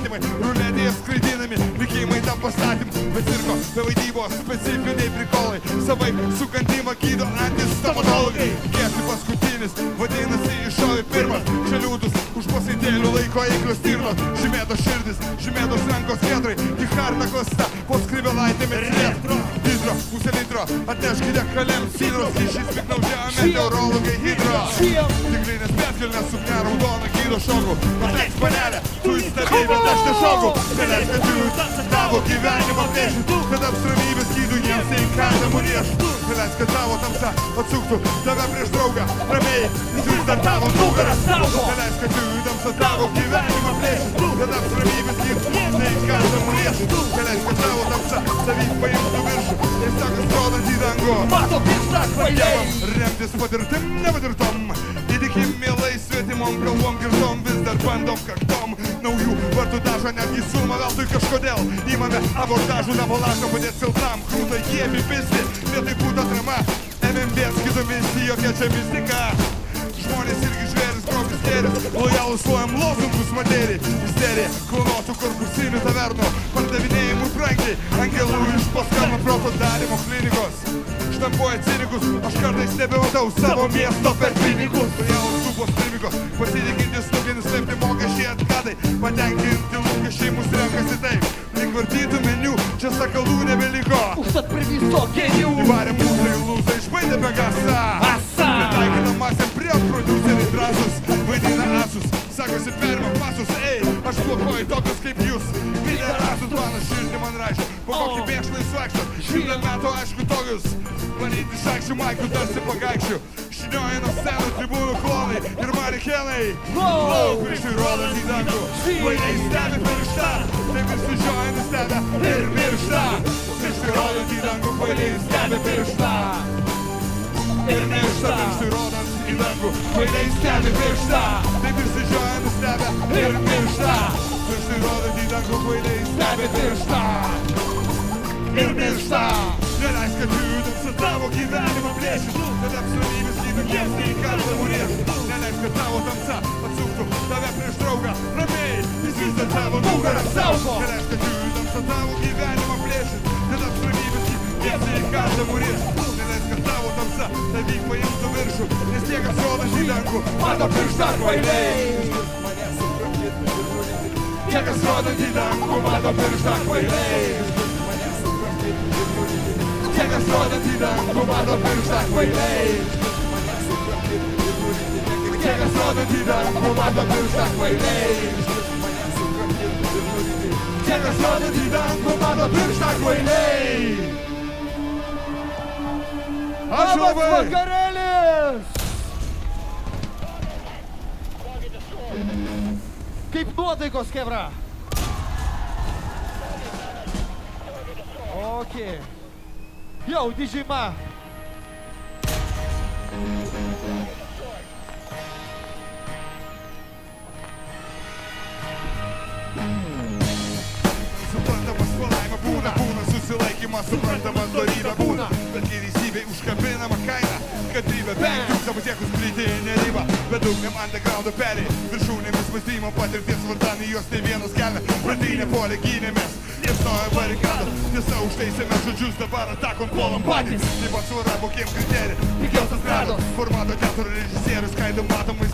įstatymai, ruletėje skraidinami, likimai tam pastatym. Be cirko, be vaidybos, specifiniai prikolai, savaip sukandimą gydo antistomatologai. Kėsi paskutinis, vadinasi iššovė pirmas, čia liūdus, už pasaitėlių laiko eiklios stirnos, žymėtos širdis, žymėtos rankos ketrai, tik harta klasta, po skrybelaitėmis retro. Hidro, pusė litro, atneškite kalėms sidros, šis piknaudžiame meteorologai hidro. Tiklinės pėtkelnės sukne raudona gydo šokų, pateks panelė, tu įstabėjai, bet aš nešokau. Neleisk, kad jų tavo gyvenimą plėštų, kad apsramybės gydų jiems neįkandamų riešų. Neleisk, kad tavo tamsa atsuktų tave prieš draugą, ramiai, jis vis dar tavo nugarą saugo. Neleisk, kad jų tamsa tavo gyvenimą plėštų, kad apsramybės gydų jiems neįkandamų riešų. Neleisk, kad tavo tamsa savį paimtų viršų, ir sakas rodant į dangų. Mato pirštą kvailiai, remtis patirtim nepatirtom, įtikim mielai svetimom kalbom girtom, vis dar bandom kaktom. Naujų vartų dažo netgi sumą veltui kažkodėl. Įmame abordažų, nebolažą padėt silpnam, krūtai jėmi pisti, vietoj būtų atrama. MMBs kitomis į jokia čia mistika. Žmonės irgi žvėris, grobis gėris, lojalus suojam lozungus materijai. Isterija, klonuotų konkursinių tavernų, pardavinėjimų brangiai, angelų iš paskamo proto darymo klinikos. Štampuoja cinikus, aš kartais nebematau savo miesto per pinigus. Lojalus subos primikos, pasitikintis nuginis, slėpti mokesčiai atkadai, patenkinti lūkesčiai mus renkasi taip. Likvartytų meniu, čia sakalų nebeliko. užtat per viso genių. Įvarė mūsų lūzą, išbaidė Pegasą. Taikinamasiam prie produceriai drąsus, vaidina asus, sakosi perima pasus, ei, aš blokuoju tokius kaip jūs. Vidė asus, mano širdį man raiškia, po kokį bėkšlai suakščiat, 100 metų aišku tokius, planyti šakščių maikų tarsi pagaikščių. Šinioja nuo scenų tribūnų klonai ir marikenai, lauk priešai rodant į dangų. Vainiai stebi pirštą, taip visi žioja nustebę ir miršta. Priešai rodant į dangų, vainiai stebi pirštą ir miršta. Priešai rodant į dangų, vainiai stebi pirštą, taip visi žioja nustebę ir miršta. Priešai rodant į dangų, vainiai stebi pirštą ir miršta. Neleisk, kad judam su tavo gyvenimą plėšytų, kad apsramybės gydo jiems neįkandamų riešų. Neleisk, kad tavo tamsa atsuktų tave prieš draugą, ramiai, jis vis dar tavo nugarą saugo. Neleisk, kad judam su tavo gyvenimą plėšytų, kad apsramybės gydo jiems neįkandamų riešų. Neleisk, kad tavo tamsa tavį paimtų viršų, nes niekas rodas į dangų, mato pirštą kvailiai. Niekas rodant į dangų, mato pirštą kvailiai. Niekas rodant į dangų, mato pirštą kvailiai. Niekas rodant į dangų, mato pirštą kvailiai. Niekas rodant į dangų, mato pirštą kvailiai. Ačiū labai. Vakarėlis! Kaip nuotaikos, kebra? Okei. Jau, didžiai Suprantamas palaima būna, susilaikymas, suprantamas dorybė būna, bet vyriausybei užkabinama kaina, kantrybė bent jau savo siekus plytinė riba, bet dugniam undergroundo perė, viršūnėmis mąstymo patirties vardan į jos tai vienas kelne, pradinė polė gynėmės. Liepsnoja barikadą, tiesa užteisėme žodžius, dabar atakom puolam patys. Taip pat svara bokiem kriterijai, pigiausias grados, formato teatro režisierius, skaido matomais